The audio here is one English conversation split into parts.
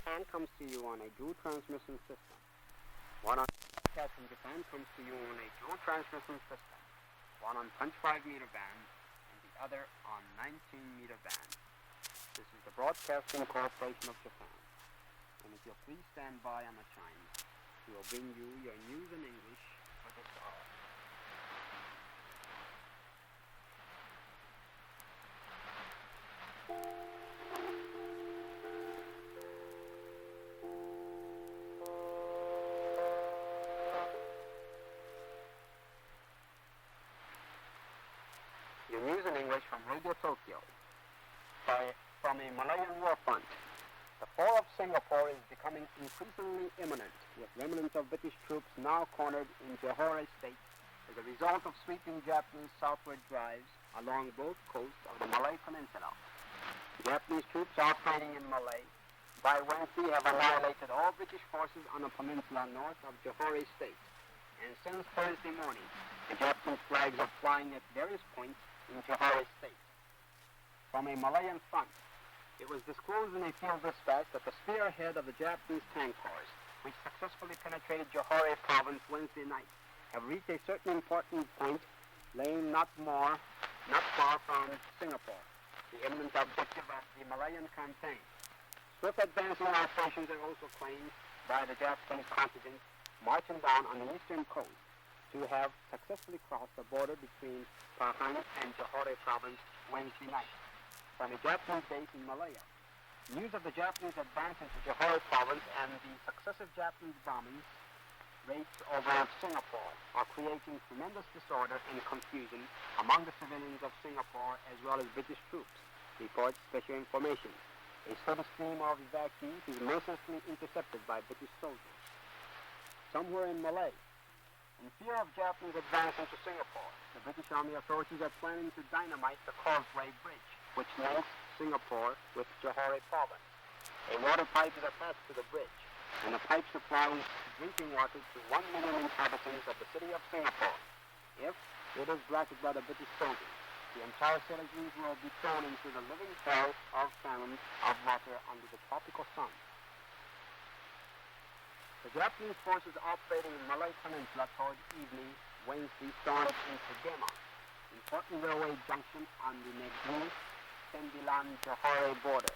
Japan comes to you on a dual transmission system. One on broadcast from Japan comes to you on a dual transmission system. One on punch 5-meter band and the other on 19-meter band. This is the Broadcasting Corporation of Japan. And if you'll please stand by on the chimes, we will bring you your news in English for this hour. Your news in English from Radio Tokyo. From a Malayan war front. The fall of Singapore is becoming increasingly imminent, with remnants of British troops now cornered in Johore State as a result of sweeping Japanese southward drives along both coasts of the Malay Peninsula. Japanese troops operating in Malay by Wednesday have annihilated all British forces on the peninsula north of Johore State, and since Thursday morning, the Japanese flags are flying at various points in Johore State. From a Malayan front, it was disclosed in a field dispatch that the spearhead of the Japanese tank corps, which successfully penetrated Johore province Wednesday night, have reached a certain important point, laying not far from Singapore, the imminent objective of the Malayan campaign. Swift advancing operations are also claimed by the Japanese contingent marching down on the eastern coast to have successfully crossed the border between Pahang and Johore province Wednesday night. From a Japanese base in Malaya, news of the Japanese advance into Johore province and the successive Japanese bombing raids over Singapore are creating tremendous disorder and confusion among the civilians of Singapore as well as British troops, reports Special Information. A steady stream of evacuees is mercilessly intercepted by British soldiers. Somewhere in Malay, in fear of Japanese advance into Singapore, the British Army authorities are planning to dynamite the Causeway Bridge, which links Singapore with Johore province. A water pipe is attached to the bridge, and the pipe supplies drinking water to 1 million inhabitants of the city of Singapore. If it is blasted by the British soldiers, the entire citizens will be thrown into the living hell of famine of water under the tropical sun. The Japanese forces operating in Malay Peninsula toward evening Wednesday stormed into Gema, important railway junction on the Negri Sembilan-Johore border.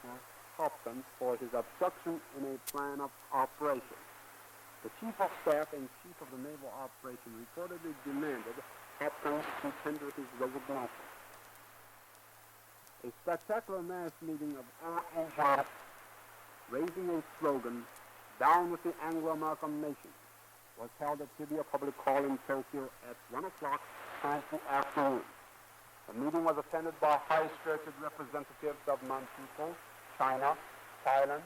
Major Hopkins for his obstruction in a plan of operation. The Chief of Staff and Chief of the Naval Operation reportedly demanded Hopkins to tender his resignation. A spectacular mass meeting of all Asia raising a slogan, "Down with the Anglo-American nation," was held at Sibia Public Hall in Tokyo at 1 o'clock Thursday afternoon. The meeting was attended by high-spirited representatives of non-people, China, Thailand,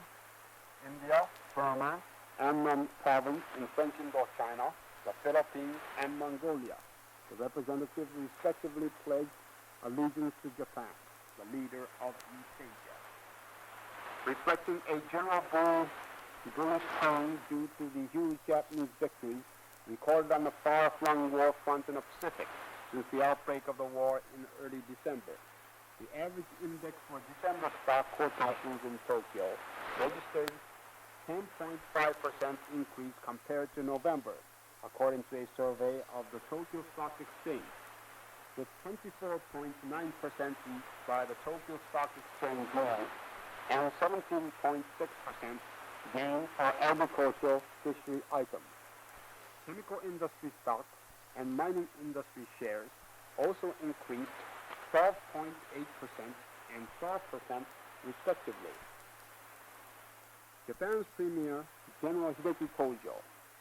India, Burma, Annam Province in French Indochina, the Philippines, and Mongolia. The representatives respectively pledged allegiance to Japan, the leader of East Asia. Reflecting a general bullish tone due to the huge Japanese victories recorded on the far-flung war front in the Pacific since the outbreak of the war in early December. The average index for December stock quotations in Tokyo registered 10.5% increase compared to November, according to a survey of the Tokyo Stock Exchange, with 24.9% each by the Tokyo Stock Exchange Gold and 17.6% gain for agricultural fishery items. Chemical industry stocks and mining industry shares also increased 12.8% and 12% respectively. Japan's Premier, General Hideki Kojo,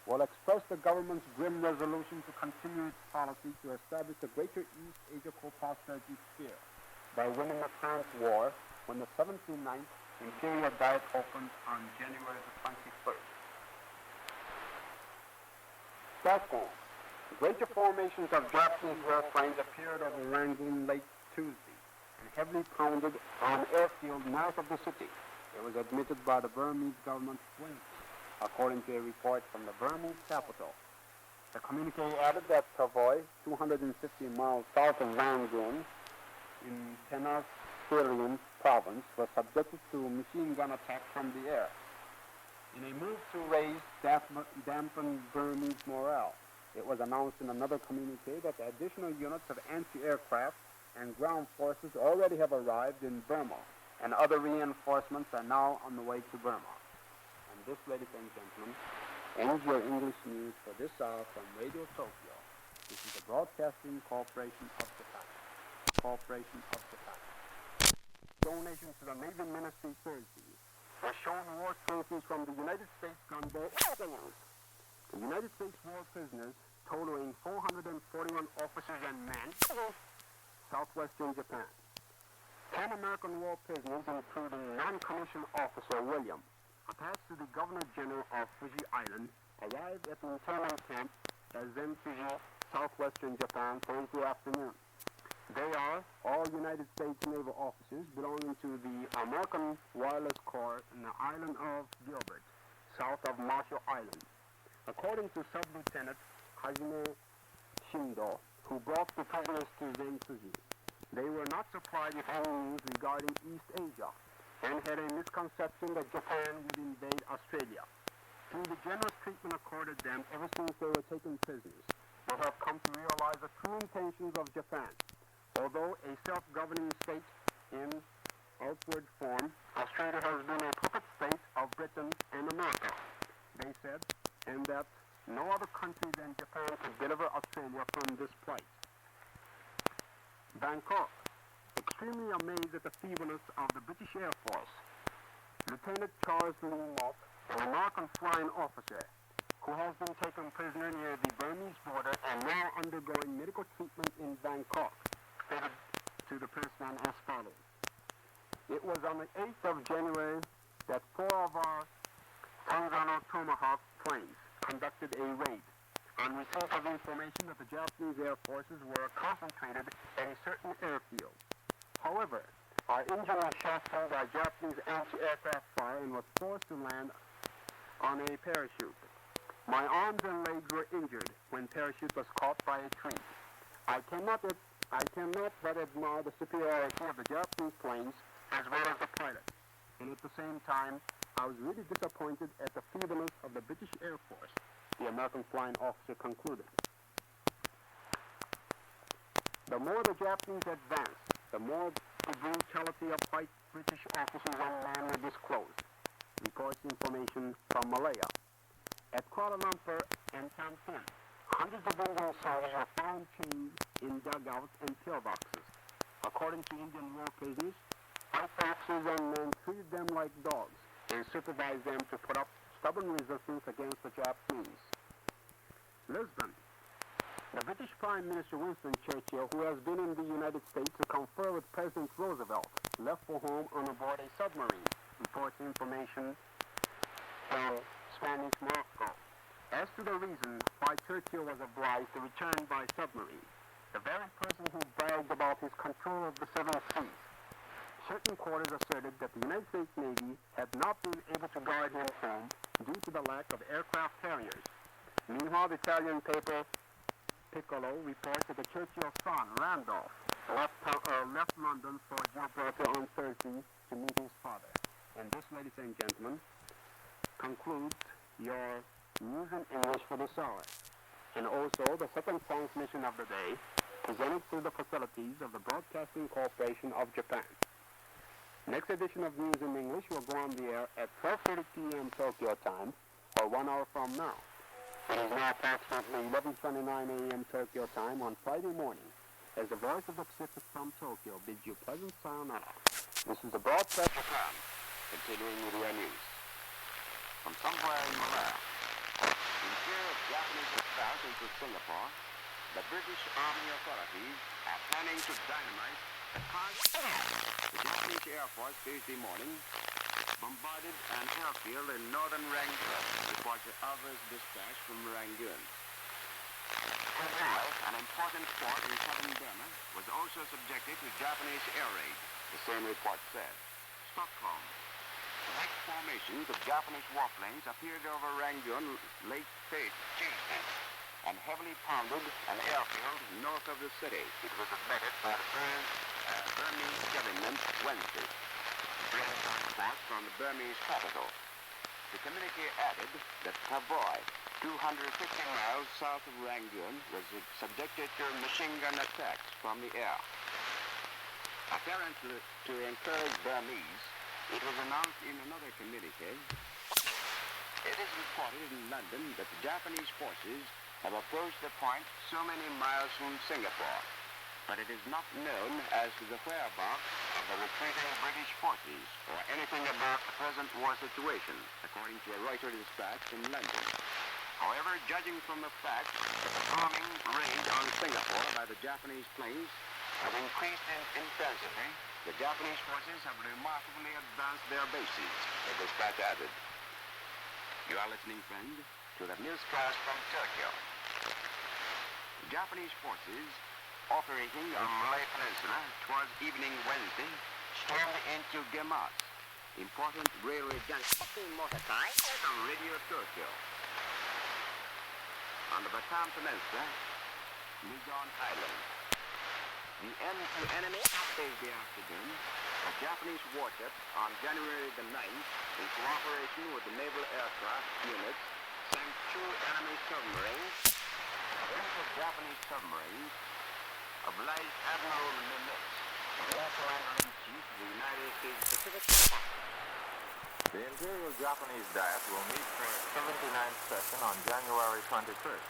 will express the government's grim resolution to continue its policy to establish the Greater East Asia Co-Prosperity Sphere by winning the current war when the 79th Imperial Diet opens on January the 21st. Stockholm. Greater formations of Japanese airplanes appeared over Rangoon late Tuesday and heavily pounded on airfield north of the city. It was admitted by the Burmese government Wednesday, according to a report from the Burmese capital. The communique added that Tavoy, 250 miles south of Rangoon, in Tenasserim province, was subjected to machine gun attacks from the air. In a move to raise dampen Burmese morale, it was announced in another communique that additional units of anti-aircraft and ground forces already have arrived in Burma, and other reinforcements are now on the way to Burma. And this, ladies and gentlemen, ends your English news for this hour from Radio Tokyo. This is the Broadcasting Corporation of Japan. Donation to the Navy Ministry Thursday was shown war trophies from the United States gunboat Agonised. The United States war prisoners, totaling 441 officers and men, southwestern Japan. 10 American war prisoners, including non-commissioned officer William, attached to the Governor General of Fuji Island, arrived at the internment camp at Zenfuji, southwestern Japan, Thursday afternoon. They are all United States naval officers belonging to the American Wireless Corps in the island of Gilbert, south of Marshall Island. According to Sub-Lieutenant Hajime Shindo, who brought the prisoners to Zenfuji, they were not supplied with any news regarding East Asia and had a misconception that Japan would invade Australia. Through the generous treatment accorded them ever since they were taken prisoners, they have come to realize the true intentions of Japan. Although a self-governing state in outward form, Australia has been a puppet state of Britain and America, they said, and that no other country than Japan could deliver Australia from this plight. Bangkok, extremely amazed at the feebleness of the British Air Force. Lieutenant Charles Lee Mock, an American flying officer, who has been taken prisoner near the Burmese border and now undergoing medical treatment in Bangkok, stated to the pressman as follows. It was on the 8th of January that 4 of our Tanzano Tomahawk planes conducted a raid on receipt of information that the Japanese air forces were concentrated at a certain airfield. However, our engine was shot through by Japanese anti-aircraft fire and was forced to land on a parachute. My arms and legs were injured when parachute was caught by a tree. I cannot but admire the superiority of the Japanese planes as well as the pilot. And at the same time, I was really disappointed at the feebleness of the British Air Force, the American flying officer concluded. The more the Japanese advanced, the more the brutality of British officers on land were disclosed, reports information from Malaya. At Kuala Lumpur and Tampan, hundreds of Indian soldiers were found chained in dugouts and pillboxes. According to Indian war prisoners, white officers and men treated them like dogs and supervised them to put up stubborn resistance against the Japanese. Lisbon. The British Prime Minister Winston Churchill, who has been in the United States to confer with President Roosevelt, left for home on board a submarine, reports information from Spanish Morocco. As to the reason why Churchill was obliged to return by submarine, the very person who bragged about his control of the seven seas, certain quarters asserted that the United States Navy had not been able to guard him home due to the lack of aircraft carriers. Meanwhile, the Italian paper Piccolo reports that the Churchill son, Randolph, left London for Gibraltar on Thursday to meet his father. And this, ladies and gentlemen, concludes your news in English for this hour. And also the second transmission of the day, presented through the facilities of the Broadcasting Corporation of Japan. Next edition of News in English will go on the air at 12:30 p.m. Tokyo time, or 1 hour from now. It is now approximately 11:29 a.m. Tokyo time on Friday morning, as the Voice of the Pacific from Tokyo bids you pleasant sayonara. This is the Broadcast Japan, continuing with your news. From somewhere in Malaya, in fear of Japanese assault into Singapore, the British Army authorities are planning to dynamite the Japanese Air Force Tuesday morning bombarded an airfield in northern Rangoon, reports Alvarez dispatch from Rangoon. An important port in southern Burma was also subjected to Japanese air raid, the same report said. Stockholm. Light formations of Japanese warplanes appeared over Rangoon late Tuesday and heavily pounded an airfield north of the city. It was admitted by the Burmese government Wednesday. Reports from the Burmese capital. The communique added that Tavoy, 250 miles south of Rangoon, was subjected to machine gun attacks from the air. Apparently to encourage Burmese, it was announced in another communique. It is reported in London that the Japanese forces have approached the point so many miles from Singapore, but it is not known as to the whereabouts of the retreating British forces or anything about the present war situation, according to a Reuters dispatch in London. However, judging from the fact that the bombing raid on Singapore by the Japanese planes have increased in intensity, the Japanese forces have remarkably advanced their bases, the dispatch added. You are listening, friend, to the newscast from Tokyo. The Japanese forces operating on Malay Peninsula towards evening Wednesday stormed into Gemas, important railway junction on Radio Tokyo. On the Batam Peninsula, Luzon Island. The enemy Thursday afternoon, a Japanese warship on January the 9th, in cooperation with the naval aircraft units, sank 2 enemy submarines. The Japanese submarines obliged Admiral Nimitz, the Air Commander-in-Chief of the United States Pacific. The Imperial Japanese Diet will meet for its 79th session on January 21st,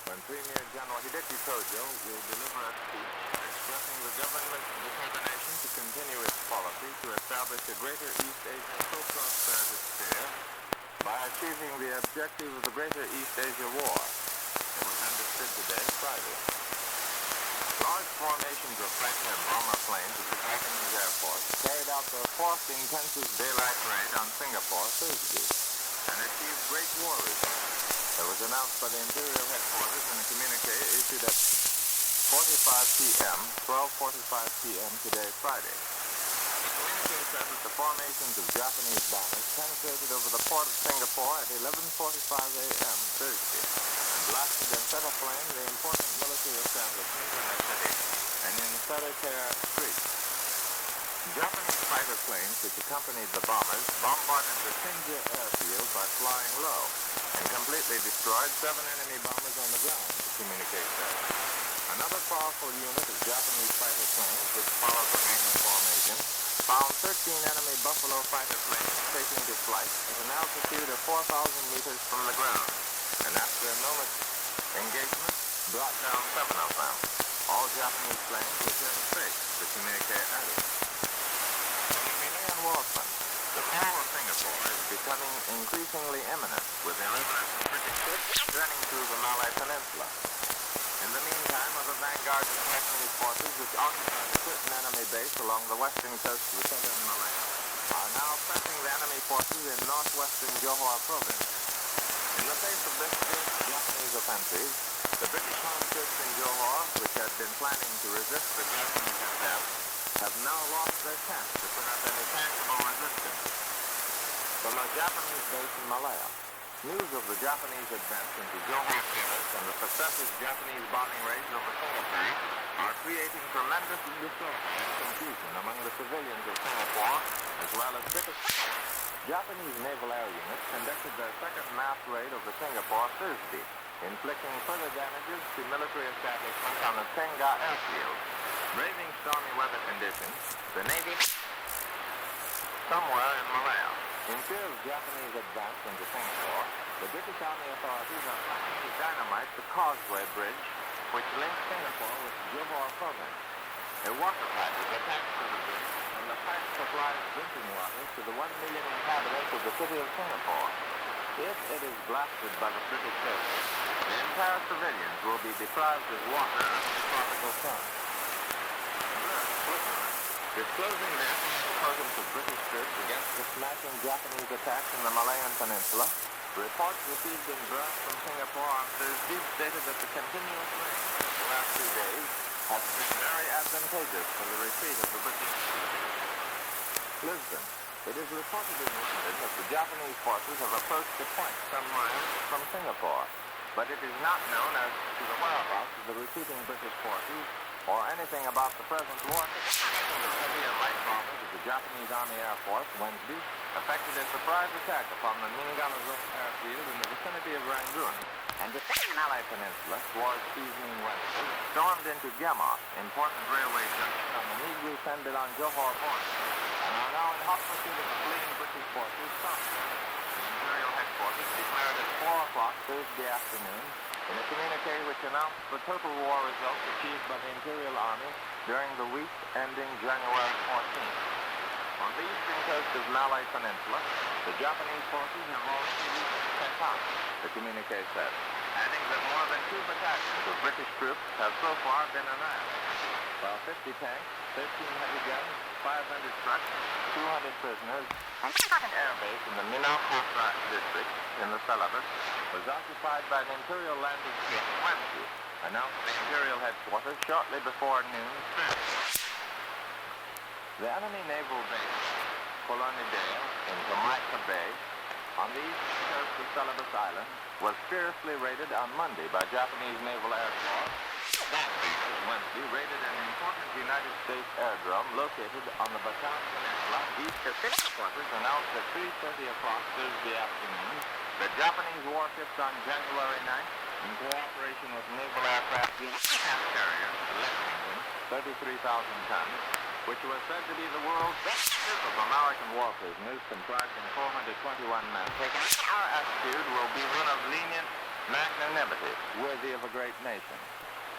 when Premier General Hideki Tojo will deliver a speech expressing the government's determination to continue its policy to establish a greater East Asian co-prosperity sphere by achieving the objective of the Greater East Asia War. It was understood today, Friday. Large formations of French and bomber planes of the Japanese Air Force carried out their 4th intensive daylight raid on Singapore Thursday and achieved great war results. It was announced by the Imperial Headquarters in a communique issued at 12:45 p.m. today, Friday. The communique said that the formations of Japanese bombers penetrated over the port of Singapore at 11:45 a.m. Thursday and blasted and set aflame the important military establishment in the city and in Solitaire Street. Japanese fighter planes which accompanied the bombers bombarded the Shinja airfield by flying low and completely destroyed 7 enemy bombers on the ground, the communique said. Another powerful unit of Japanese fighter planes which followed the Hangar formation found 13 enemy Buffalo fighter planes taking to flight at an altitude of 4,000 meters from the ground, and after a moment's engagement, brought down 7 of them. All Japanese planes returned straight to communicate early. On the Malayan war front, the fall of Singapore is becoming increasingly imminent, with irregular British ships running through the Malay Peninsula. In the meantime, other vanguards of Japanese forces which occupied a certain enemy base along the western coast of the southern Malaya are now pressing the enemy forces in northwestern Johor province. In the face of this fierce Japanese offensive, the British home troops in Johor, which had been planning to resist the Japanese attack, have now lost their chance to put up any tangible resistance. From a Japanese base in Malaya, news of the Japanese advance into Johor province and the successive Japanese bombing raids over Singapore are creating tremendous disorder and confusion among the civilians of Singapore, as well as British. Japanese naval air units conducted their second mass raid over Singapore Thursday, inflicting further damages to military establishments on the Tengah airfield. Braving stormy weather conditions, the Navy somewhere in Malaya. In fear of Japanese advance into Singapore, the British Army authorities are planning to dynamite the Causeway Bridge, which links Singapore with Johor province. A water pipe is attached to the bridge, and the pipe supplies drinking water to the 1 million inhabitants of the city of Singapore. If it is blasted by the British forces, the entire civilians will be deprived of water under the tropical sun. Disclosing the importance of British troops against the smashing Japanese attacks in the Malayan Peninsula, reports received in Burma from Singapore on Thursday stated that the continuous rain of the last 2 days has been very advantageous for the retreat of the British troops. Lisbon. It is reported in London that the Japanese forces have approached a point some miles from Singapore, but it is not known as to the whereabouts of the retreating British forces or anything about the present war. The heavy and light bombers of the Japanese Army Air Force Wednesday effected a surprise attack upon the Minganazon airfield in the vicinity of Rangoon, and the Malay Peninsula towards evening Wednesday stormed into Gemot, important railway junction on the Negri-Sembilan Johor border, and are now in hot pursuit of the fleeing British forces southward. The Imperial headquarters declared at 4 o'clock Thursday afternoon in a communique which announced the total war results achieved by the Imperial Army during the week ending January 14th. On the eastern coast of Malay Peninsula, the Japanese forces have already reached Penang, the communique said, adding that more than 2 battalions of British troops have so far been annihilated, while 50 tanks, 13 heavy guns, 500 trucks, 200 prisoners, and an air base in the Minahasa district in the Celebes was occupied by the Imperial Landing Fleet Wednesday, announced the Imperial headquarters shortly before noon. The enemy naval base, Colonidea, in Jamaica Bay, on the eastern coast of Celebes Island, was fiercely raided on Monday by Japanese Naval Air Force. Wednesday raided an important United States airdrome located on the Bataan Peninsula east of headquarters, announced at 3:30 o'clock Thursday afternoon that Japanese warships on January 9th, in cooperation with naval aircraft carrier Lexington, 33,000 tons, which was said to be the world's best ship of American war prisoners, comprising 421 men. Our attitude will be one of lenient magnanimity, worthy of a great nation.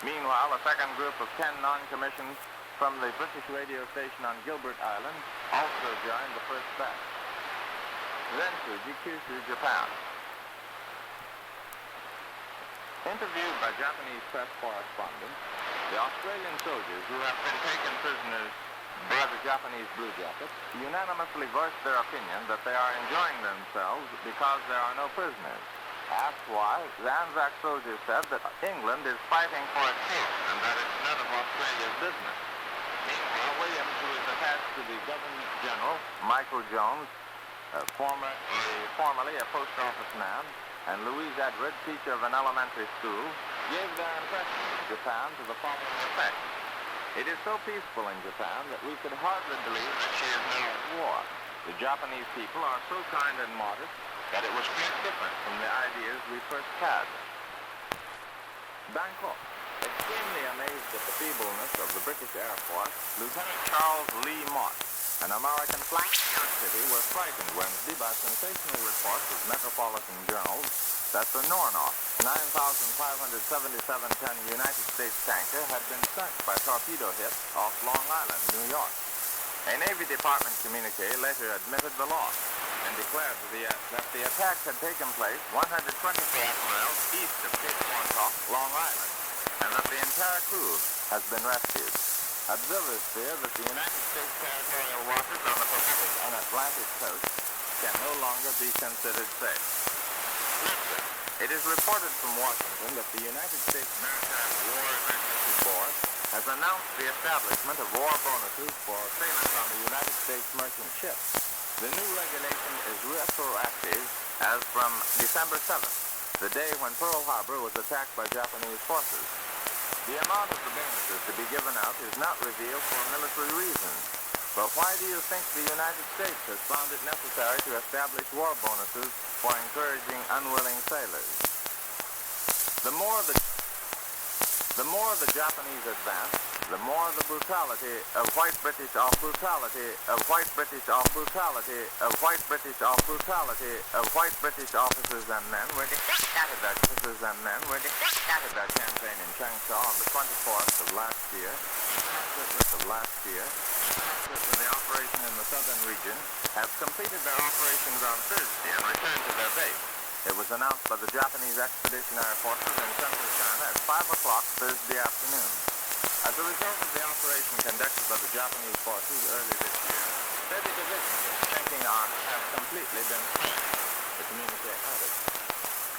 Meanwhile, a second group of 10 non-commissioned from the British radio station on Gilbert Island also joined the first batch. Then to Kyushu, Japan. Interviewed by Japanese press correspondents, the Australian soldiers who have been taken prisoners by the Japanese Blue Jackets unanimously voiced their opinion that they are enjoying themselves because there are no prisoners. Asked why, the Anzac soldier said that England is fighting for its peace and that it's none of Australia's business. Meanwhile, Williams, who is attached to the Governor General, Michael Jones, formerly a post office man, and Louise Edward, teacher of an elementary school, gave their impression of Japan to the following effect. It is so peaceful in Japan that we could hardly believe that she is now at war. The Japanese people are so kind and modest that it was quite different from the ideas we first had. Bangkok. Extremely amazed at the feebleness of the British Air Force, Lieutenant Charles Lee Mott, An American flag in New York City was frightened Wednesday by sensational reports of metropolitan journals that the Nornoff, 9,577-ton United States tanker had been sunk by torpedo hits off Long Island, New York. A Navy Department communique later admitted the loss and declared that the attack had taken place 124 miles east of Cape Montauk, Long Island, and that the entire crew has been rescued. Observers fear that the United States territorial waters on the Pacific and Atlantic coast can no longer be considered safe. It is reported from Washington that the United States Maritime War Emergency Board has announced the establishment of war bonuses for sailors on the United States merchant ships. The new regulation is retroactive as from December 7th, the day when Pearl Harbor was attacked by Japanese forces. The amount of the bonuses to be given out is not revealed for military reasons. But why do you think the United States has found it necessary to establish war bonuses for encouraging unwilling sailors? The more the Japanese advance, the more the brutality of white British off brutality of white British off brutality of white British off brutality of white British officers and men were defeated at that campaign in Changsha on the 24th of last year. For the operation in the southern region have completed their operations on Thursday and returned to their base. It was announced by the Japanese Expeditionary Forces in central China at 5 o'clock Thursday afternoon. As a result of the operation conducted by the Japanese forces early this year, 30 divisions of sinking arms have completely been sunk, the communique added.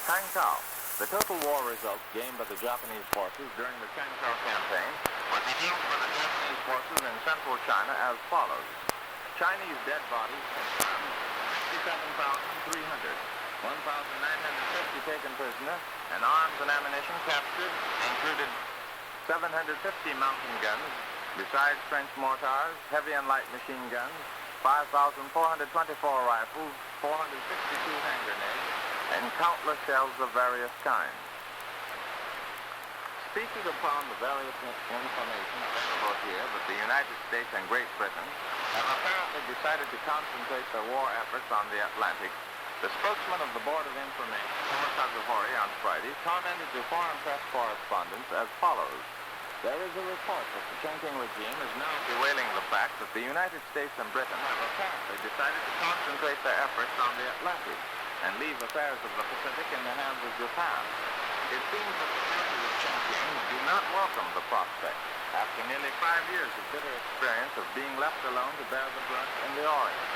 Changchao, the total war results gained by the Japanese forces during the Changchao campaign was revealed by the Japanese forces in central China as follows. Chinese dead bodies confirmed 67,300, 1,950 taken prisoner, and arms and ammunition captured included 750 mountain guns, besides French mortars, heavy and light machine guns, 5,424 rifles, 462 hand grenades, and countless shells of various kinds. Speaking upon the various information available here that the United States and Great Britain have apparently decided to concentrate their war efforts on the Atlantic, the spokesman of the Board of Information, Holocaust, on Friday, commented to foreign press correspondents as follows. There is a report that the Chongqing regime is now bewailing the fact that the United States and Britain have apparently decided to concentrate their efforts on the Atlantic and leave affairs of the Pacific in the hands of Japan. It seems that the forces of Chongqing do not welcome the prospect, after nearly 5 years of bitter experience of being left alone to bear the brunt in the Orient.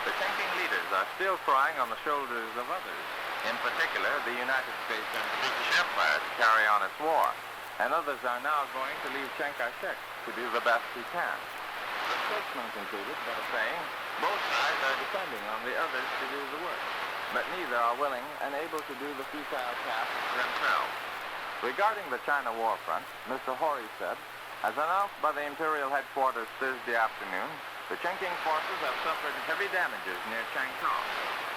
The Chongqing leaders are still crying on the shoulders of others, in particular the United States and the British Empire, to carry on its war, and others are now going to leave Chiang Kai-shek to do the best he can. The spokesman concluded by saying, both sides are depending on the others to do the work, but neither are willing and able to do the futile task themselves. Regarding the China war front, Mr. Hori said, as announced by the Imperial Headquarters Thursday afternoon, the Chongqing forces have suffered heavy damages near Changchao.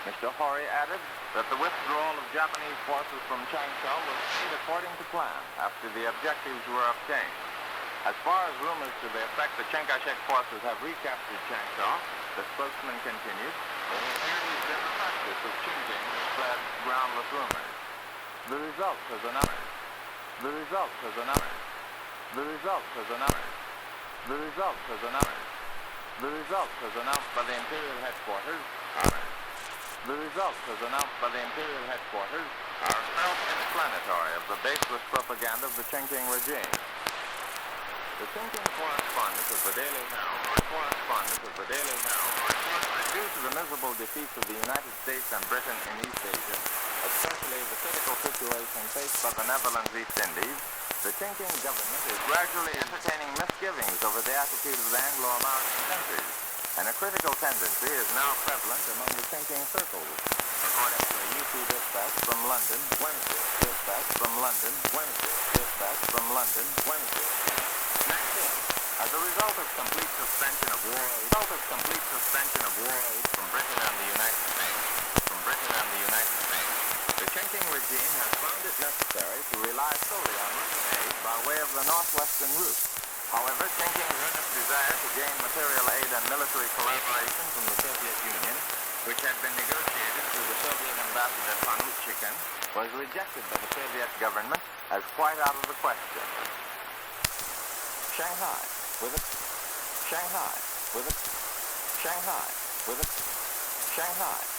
Mr. Hori added that the withdrawal of Japanese forces from Changchao was made according to plan after the objectives were obtained. As far as rumors to the effect that Chiang Kai-shek forces have recaptured Changchao, the spokesman continued, there has always been a practice of Chongqing to spread groundless rumors. The result has announced. The result has announced. The result has announced. The result has announced. The result was announced by the Imperial Headquarters. The result was announced by the Imperial Headquarters are self-explanatory of the baseless propaganda of the Chongqing regime. The Chongqing correspondent of the Daily Herald reports that due to the miserable defeats of the United States and Britain in East Asia, especially the critical situation faced by the Netherlands East Indies, the Chongqing government is gradually entertaining misgivings over the attitude of the Anglo-American countries, and a critical tendency is now prevalent among the Chongqing circles, according to a UP dispatch from London, Wednesday. As a result of complete suspension of war aid from Britain and the United States, the Chongqing regime has found it necessary to rely solely on Russian aid by way of the northwestern route. However, Chengking's earnest desire to gain material aid and military collaboration from the Soviet Union, which had been negotiated through the Soviet ambassador Panuchikin, was rejected by the Soviet government as quite out of the question. Shanghai, with it. Shanghai, with it. Shanghai, with it. Shanghai.